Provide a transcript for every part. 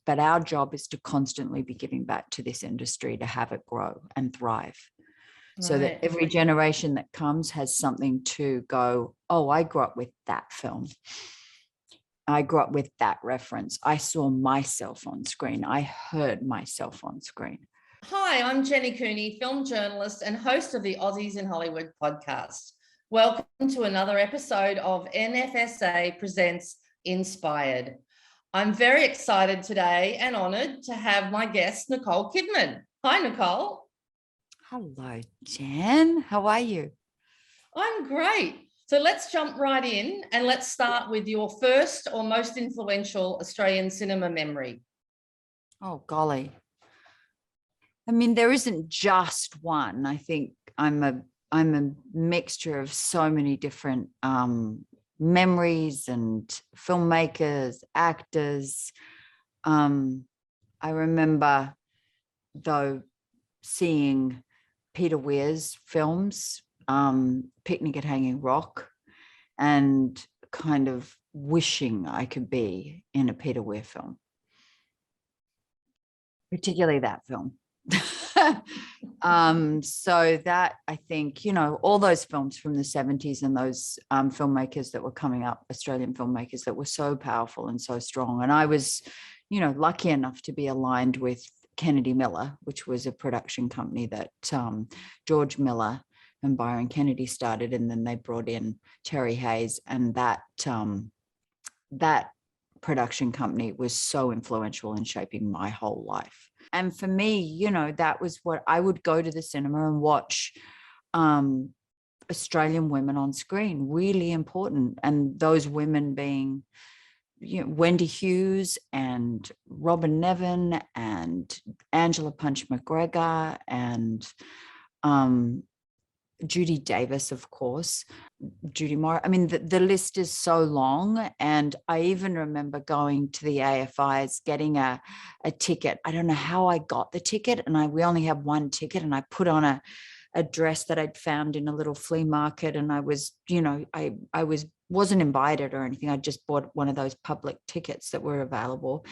But our job is to constantly be giving back to this industry to have it grow and thrive. So that every generation that comes has something to go, oh, I grew up with that film. I grew up with that reference. I saw myself on screen. I heard myself on screen. Hi, I'm Jenny Cooney, film journalist and host of the Aussies in Hollywood podcast. Welcome to another episode of NFSA Presents Inspired. I'm very excited today and honoured to have my guest, Nicole Kidman. Hi, Nicole. Hello, Jen. How are you? I'm great. So let's jump right in and let's start with your first or most influential Australian cinema memory. Oh, golly. I mean, there isn't just one. I think I'm a mixture of so many different memories and filmmakers, actors. I remember, though, seeing Peter Weir's films, Picnic at Hanging Rock, and kind of wishing I could be in a Peter Weir film, particularly that film. So that, I think, all those films from the 70s and those filmmakers that were coming up, Australian filmmakers that were so powerful and so strong. And I was, lucky enough to be aligned with Kennedy Miller, which was a production company that George Miller and Byron Kennedy started, and then they brought in Terry Hayes, and that production company was so influential in shaping my whole life. And for me, that was what I would go to the cinema and watch Australian women on screen, really important. And those women being, Wendy Hughes and Robin Nevin and Angela Punch McGregor and Judy Davis, of course, Judy Moore. I mean, the list is so long. And I even remember going to the AFIs, getting a ticket. I don't know how I got the ticket, and we only had one ticket, and I put on a dress that I'd found in a little flea market. And I was, wasn't invited or anything. I just bought one of those public tickets that were available.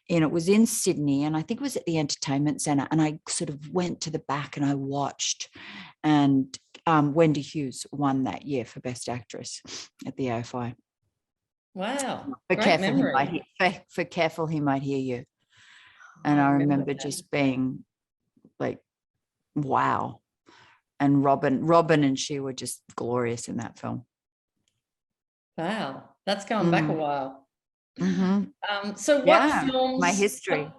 And it was in Sydney, and I think it was at the Entertainment Centre. And I sort of went to the back and I watched, and Wendy Hughes won that year for Best Actress at the AFI. Wow. For Careful He Might Hear You. And I remember just being like, wow. And Robin and she were just glorious in that film. Wow, that's going back a while. Mm-hmm. So what films? My history.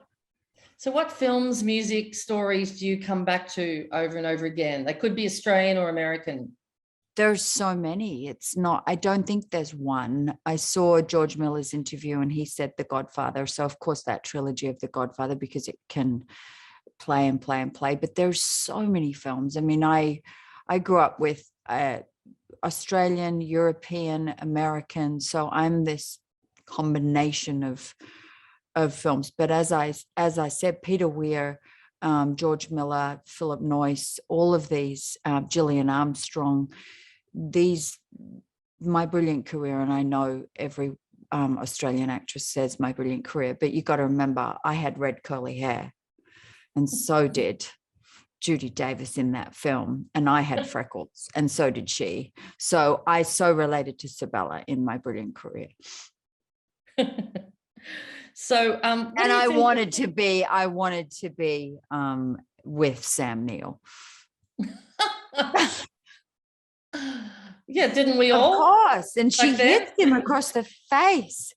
So what films, music, stories do you come back to over and over again? They could be Australian or American. There's so many. I don't think there's one. I saw George Miller's interview and he said The Godfather. So of course that trilogy of The Godfather, because it can play and play and play. But there's so many films. I mean, I grew up with Australian, European, American. So I'm this combination of films. But as I said, Peter Weir, George Miller, Philip Noyce, all of these, Gillian Armstrong, My Brilliant Career. And I know every Australian actress says My Brilliant Career, but you got to remember, I had red curly hair, and so did Judy Davis in that film, and I had freckles, and so did she. So I so related to Sabella in My Brilliant Career. So, and I wanted to be with Sam Neill. Yeah, didn't we all? Of course, and she hits him across the face.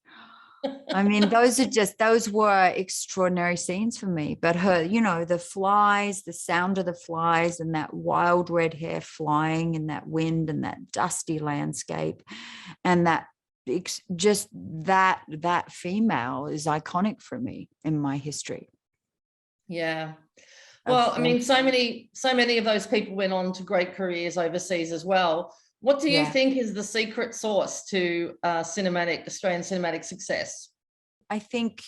I mean, those were extraordinary scenes for me. But her, the flies, the sound of the flies, and that wild red hair flying in that wind and that dusty landscape, and that female is iconic for me in my history. Yeah. Well, I mean, so many of those people went on to great careers overseas as well. What do you think is the secret sauce to Australian cinematic success? I think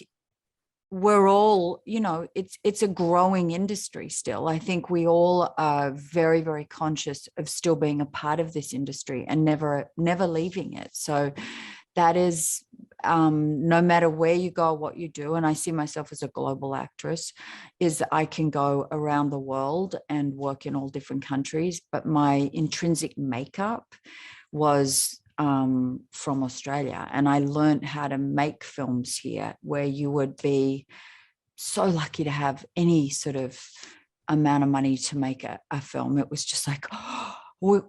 we're all, it's a growing industry still. I think we all are very, very conscious of still being a part of this industry and never leaving it. So that is, no matter where you go, what you do, and I see myself as a global actress, is I can go around the world and work in all different countries, but my intrinsic makeup was from Australia, and I learned how to make films here, where you would be so lucky to have any sort of amount of money to make a film. It was just like, oh, we're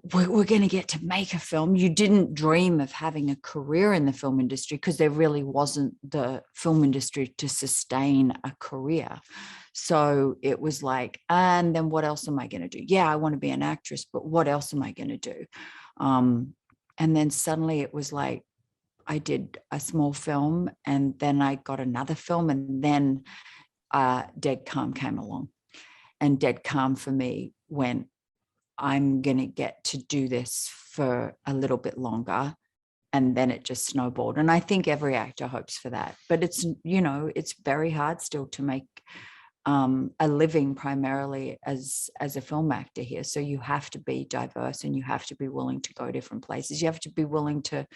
going to get to make a film. You didn't dream of having a career in the film industry because there really wasn't the film industry to sustain a career. So it was like, and then what else am I going to do? Yeah, I want to be an actress, but what else am I going to do? And then suddenly it was like, I did a small film, and then I got another film, and then Dead Calm came along. And Dead Calm for me went, I'm going to get to do this for a little bit longer. And then it just snowballed. And I think every actor hopes for that. But it's, it's very hard still to make a living primarily as a film actor here. So you have to be diverse, and you have to be willing to go different places. You have to be willing to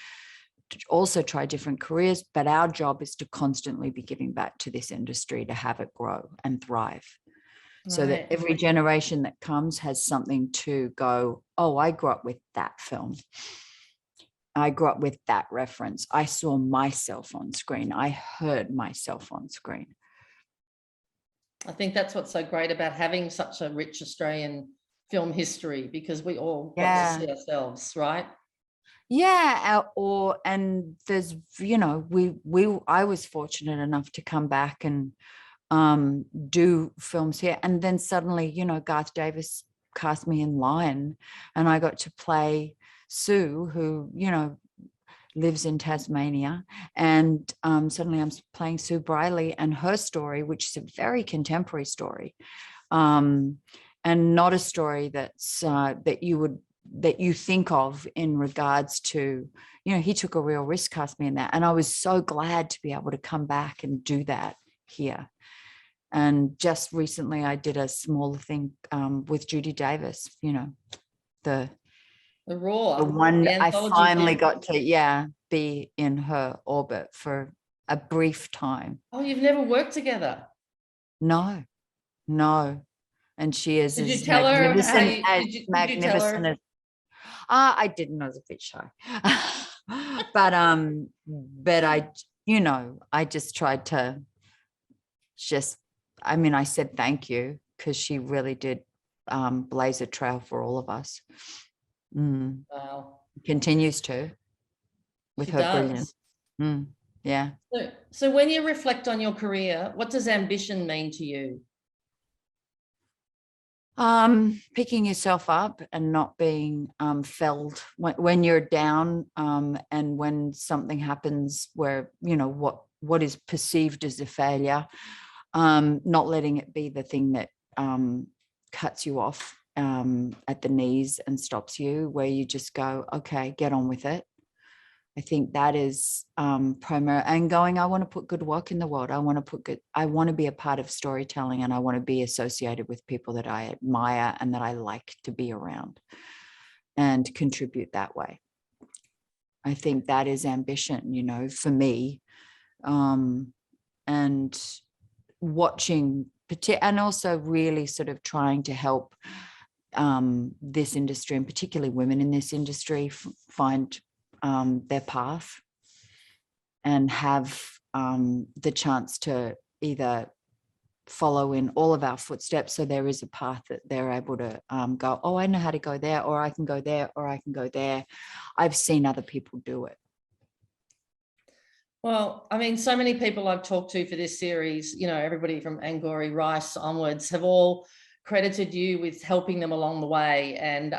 also try different careers. But our job is to constantly be giving back to this industry to have it grow and thrive. So that every generation that comes has something to go, oh, I grew up with that film. I grew up with that reference. I saw myself on screen. I heard myself on screen. I think that's what's so great about having such a rich Australian film history, because we all got to see ourselves, right? Yeah, and there's, I was fortunate enough to come back and do films here, and then suddenly, Garth Davis cast me in Lion, and I got to play Sue, who, lives in Tasmania, and suddenly I'm playing Sue Briley and her story, which is a very contemporary story, and not a story that's that you think of in regards to, he took a real risk, cast me in that, and I was so glad to be able to come back and do that here. And just recently I did a smaller thing with Judy Davis, the Raw, the one I finally got to, be in her orbit for a brief time. Oh, you've never worked together? No. And she is did you as tell magnificent her, as did you magnificent as I didn't. I was a bit shy. but I just tried to I said thank you, because she really did blaze a trail for all of us. Wow. Continues to, with she her does. brilliance. Yeah. So when you reflect on your career, what does ambition mean to you? Picking yourself up and not being felled when you're down, and when something happens where, what is perceived as a failure, not letting it be the thing that cuts you off at the knees and stops you, where you just go, okay, get on with it. I think that is primary, and going, I want to put good work in the world. I want to be a part of storytelling, and I want to be associated with people that I admire and that I like to be around, and contribute that way. I think that is ambition, for me. And watching, and also really sort of trying to help this industry, and particularly women in this industry, find their path, and have the chance to either follow in all of our footsteps, so there is a path that they're able to go, oh, I know how to go there, or I can go there, or I can go there. I've seen other people do it. Well, so many people I've talked to for this series, everybody from Angourie Rice onwards, have all credited you with helping them along the way, and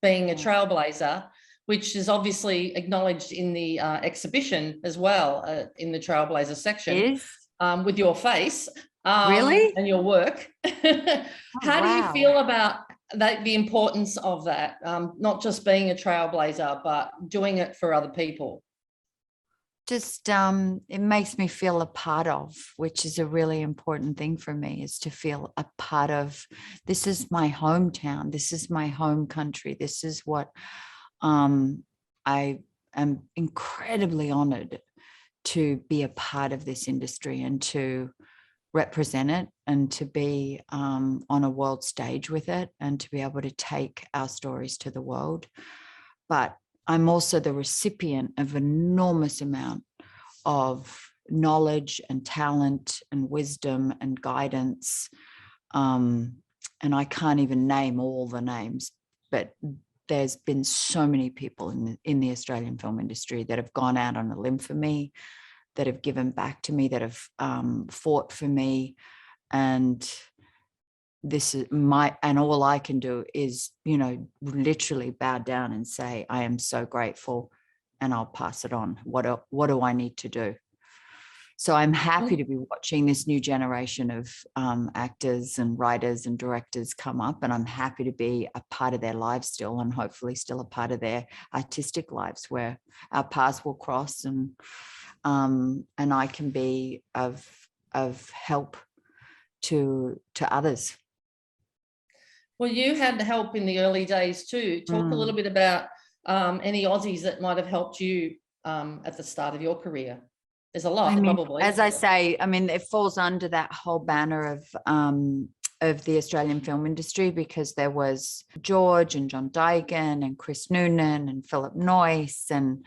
being a trailblazer, which is obviously acknowledged in the exhibition as well, in the Trailblazer section, with your face, really, and your work. How do you feel about the importance of that? Not just being a trailblazer, but doing it for other people. just it makes me feel a part of, which is a really important thing for me, is to feel a part of. This is my hometown, this is my home country, this is what I am incredibly honored to be a part of this industry and to represent it and to be on a world stage with it and to be able to take our stories to the world. But I'm also the recipient of an enormous amount of knowledge and talent and wisdom and guidance. And I can't even name all the names, but there's been so many people in the Australian film industry that have gone out on a limb for me, that have given back to me, that have fought for me. And this is and all I can do is, literally bow down and say, I am so grateful, and I'll pass it on. What do I need to do? So I'm happy to be watching this new generation of actors and writers and directors come up, and I'm happy to be a part of their lives still, and hopefully still a part of their artistic lives, where our paths will cross, and I can be of help to others. Well, you had help in the early days too. Talk a little bit about any Aussies that might have helped you at the start of your career. There's a lot, probably. As I say, it falls under that whole banner of the Australian film industry, because there was George and John Dygan and Chris Noonan and Philip Noyce, and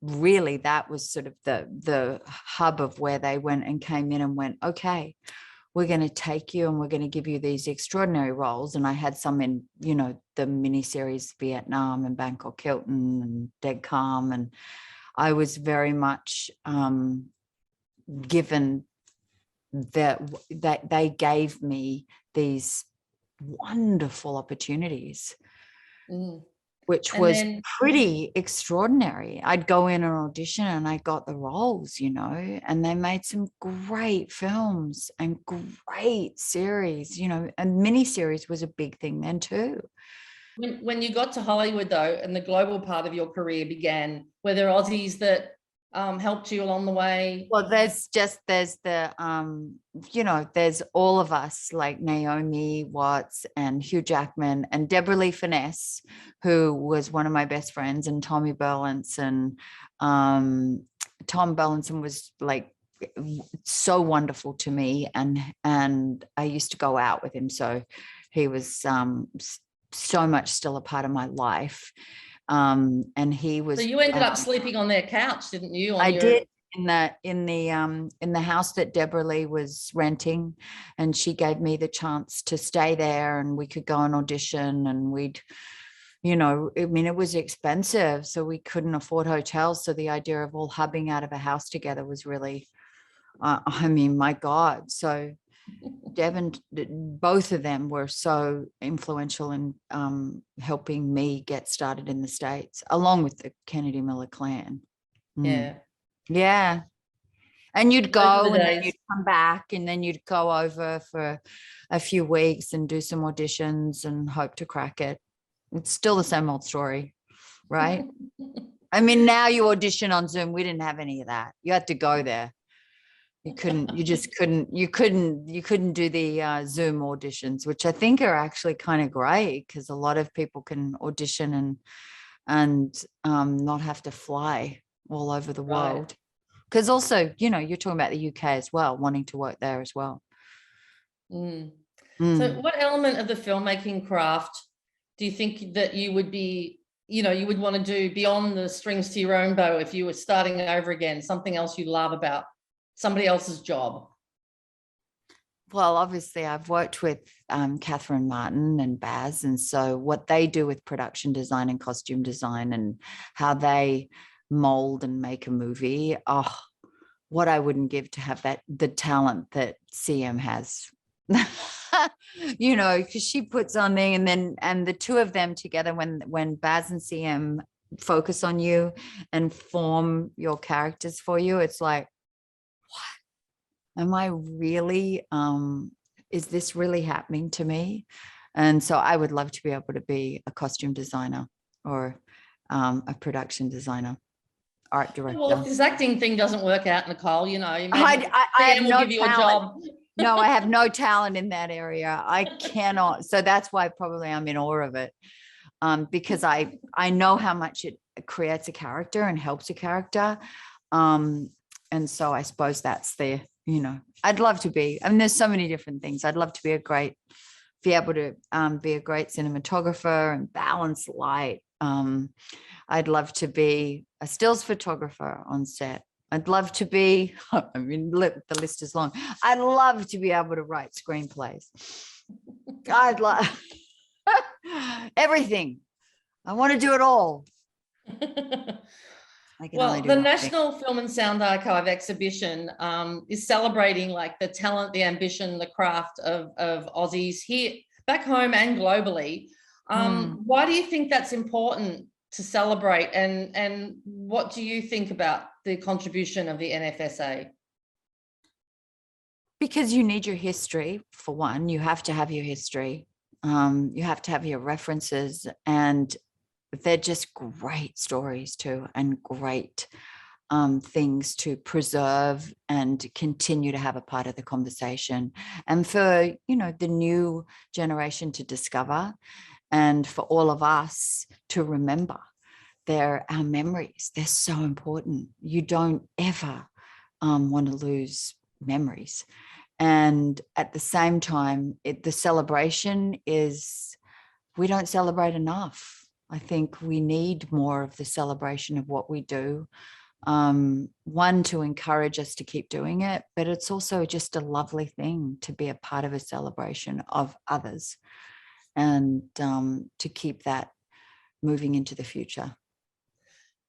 really that was sort of the hub of where they went and came in and went, okay, we're going to take you and we're going to give you these extraordinary roles. And I had some in, the miniseries Vietnam and Bangkok Hilton and Dead Calm. And I was very much given that they gave me these wonderful opportunities. Which was pretty extraordinary. I'd go in an audition and I got the roles, and they made some great films and great series, and miniseries was a big thing then too. When you got to Hollywood though, and the global part of your career began, were there Aussies that helped you along the way? Well, there's all of us, like Naomi Watts and Hugh Jackman and Deborah Lee Finesse, who was one of my best friends, and Tommy Burlinson. Tom Burlinson was like so wonderful to me, and I used to go out with him, so he was so much still a part of my life. And he was. So you ended up sleeping on their couch, didn't you? I did, in the house that Deborah Lee was renting, and she gave me the chance to stay there, and we could go and audition, and we'd, it was expensive, so we couldn't afford hotels. So the idea of all hubbing out of a house together was really, my God. So both of them were so influential in helping me get started in the States, along with the Kennedy Miller clan. Yeah. And you'd go and then you'd come back, and then you'd go over for a few weeks and do some auditions and hope to crack it. It's still the same old story, right? Now you audition on Zoom. We didn't have any of that. You had to go there. You couldn't do the Zoom auditions, which I think are actually kind of great, because a lot of people can audition and not have to fly all over the world. Because also, you're talking about the UK as well, wanting to work there as well. So what element of the filmmaking craft do you think that you would be, you would want to do beyond the strings to your own bow if you were starting over again, something else you love about somebody else's job? Well, obviously I've worked with Catherine Martin and Baz, and so what they do with production design and costume design and how they mold and make a movie, what I wouldn't give to have the talent that CM has. Because she puts on there, and the two of them together, when Baz and CM focus on you and form your characters for you, it's like, what am I really, is this really happening to me? And so I would love to be able to be a costume designer or a production designer. art director. Well, if this acting thing doesn't work out, Nicole, maybe I have will no give you a talent. job. No, I have no talent in that area. I cannot. So that's why probably I'm in awe of it, because I know how much it creates a character and helps a character. And so I suppose that's I'd love to be. I mean, there's so many different things. I'd love to be able to be a great cinematographer and balance light. I'd love to be a stills photographer on set. I'd love to be, the list is long. I'd love to be able to write screenplays. I'd love everything. I want to do it all. Well, the National Film and Sound Archive exhibition is celebrating like the talent, the ambition, the craft of Aussies here, back home and globally. Why do you think that's important to celebrate, and what do you think about the contribution of the NFSA? Because you need your history. For one, you have to have your history. You have to have your references, and they're just great stories too, and great things to preserve and continue to have a part of the conversation, and for the new generation to discover, and for all of us to remember. They're our memories. They're so important. You don't ever want to lose memories. And at the same time, the celebration is, we don't celebrate enough. I think we need more of the celebration of what we do. One, to encourage us to keep doing it, but it's also just a lovely thing to be a part of a celebration of others, and to keep that moving into the future.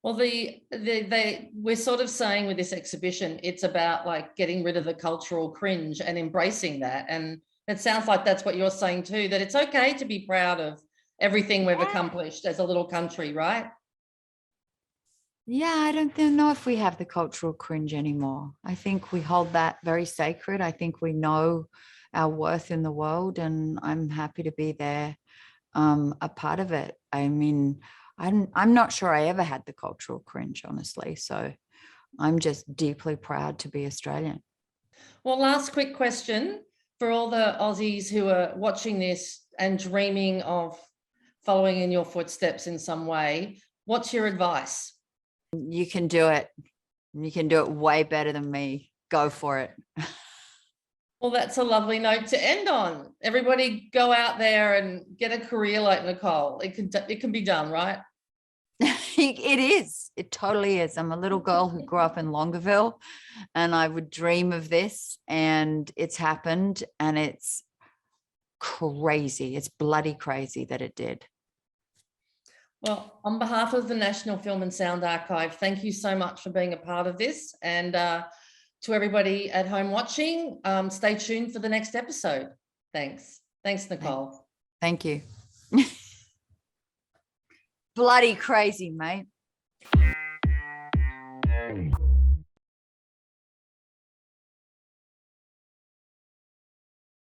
Well, we're sort of saying with this exhibition, it's about like getting rid of the cultural cringe and embracing that. And it sounds like that's what you're saying too, that it's okay to be proud of everything we've accomplished as a little country, right? Yeah, I don't know if we have the cultural cringe anymore. I think we hold that very sacred. I think we know our worth in the world, and I'm happy to be there, a part of it. I mean, I'm not sure I ever had the cultural cringe, honestly. So I'm just deeply proud to be Australian. Well, last quick question for all the Aussies who are watching this and dreaming of following in your footsteps in some way. What's your advice? You can do it. You can do it way better than me. Go for it. Well, that's a lovely note to end on. Everybody go out there and get a career like Nicole. It can be done, right? It is. It totally is. I'm a little girl who grew up in Longueville, and I would dream of this, and it's happened, and it's crazy. It's bloody crazy that it did. Well, on behalf of the National Film and Sound Archive, thank you so much for being a part of this. And to everybody at home watching, stay tuned for the next episode. Thanks. Thanks, Nicole. Thank you. Bloody crazy, mate.